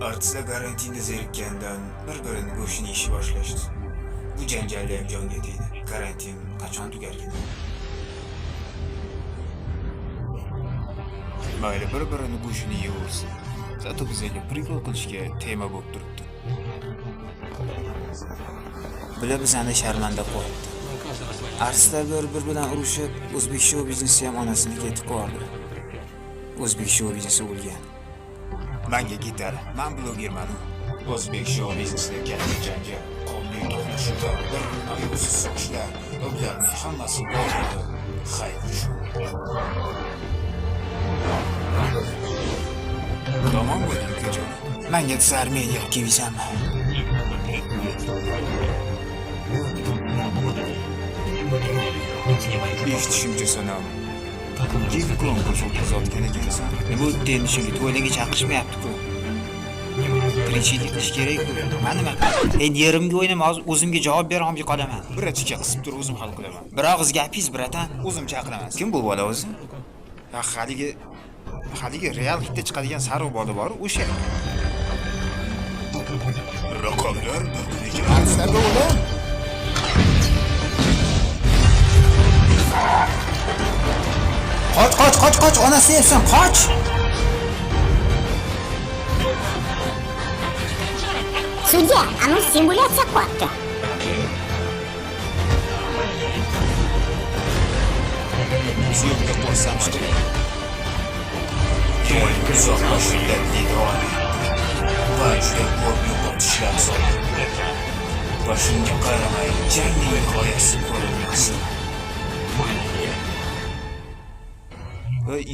Artistlar karantinda zerikkandan bir-birini go'shtini yeyishni boshlashdi. Bu janjalli ham jonga tegdi. Karantin qachon tugarkan? Mayli bir-birini go'shtini yeyaversin. Zato bizga prikol qilishga tema bo'lib turibdi. Bular bizani sharmanda qo'ydi. Artistlar bir-bir bilan urushib, o'zbek shou biznesi ham onasini ketib qoldi. O'zbek shou biznesi o'lgan. Menga gitara, men blogerman. O'zbek shou biznesida katta janjal, qonli to'qnashuvlar, bir-birini ayovsiz so'kishlar, ularning hammasi bo'ldi. Xayr uchun. Tamam bo'ling, ukajon. Menga Armeniya kelsanmi? Eshitishimcha sanam. Jeki konkurs o'tkazayotgan ekansan. Bu endi shunga to'ylarga chaqirishmayapti-ku. Tirikchilik qilish kerak-ku. Men nima qilay? Endi yerimga o'ynab o'zimga javob bera olmay qolaman. Biraticha qisib turib o'zim hal qilaman. Bir og'iz gapingiz, bratan, o'zim chaqiraman. Kim bu bola o'zi? Ha, haligi real hitda chiqadigan sariq bola bor, o'sha. Raqamlar bir artistlarga o'lim. Qoch, onasi yapsan, qoch! Судья, оно симуляция qilyapti. Syomka qo'ysam kerak. Uzoqqa shiddatli davom etdi. Va juda ko'p yo'qotishlar so'radi. Boshimga qaramay, jangning nihoyasi ko'rinmasdi.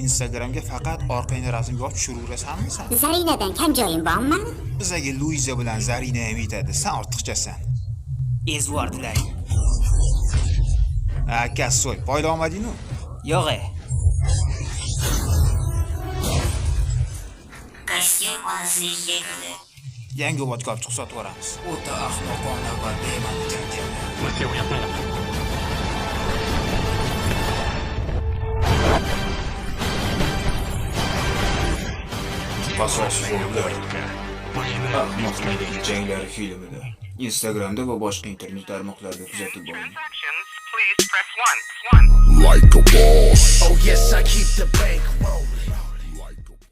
Instagramga faqat orqangni rasmga olib tushiraversanmi sen? Zarinadan kam joyim bormi? Bizga Luiza bilan Zarina ham yetadi. Sen ortiqchasan. Ezvordilar. Aka so'y, foyda olmading-ku? Yo'q. Kostyum onasining yegidi. Yangi vodka olib chiqib sotib yuboramiz. O'ta ahmoqona va bema'ni janjal. Pasaj yo'llar. Ahmoqlardagi janglar filmida Instagramda va boshqa internet tarmoqlarida kuzatib boring. Like a boss. Oh yes, I keep the bank roll.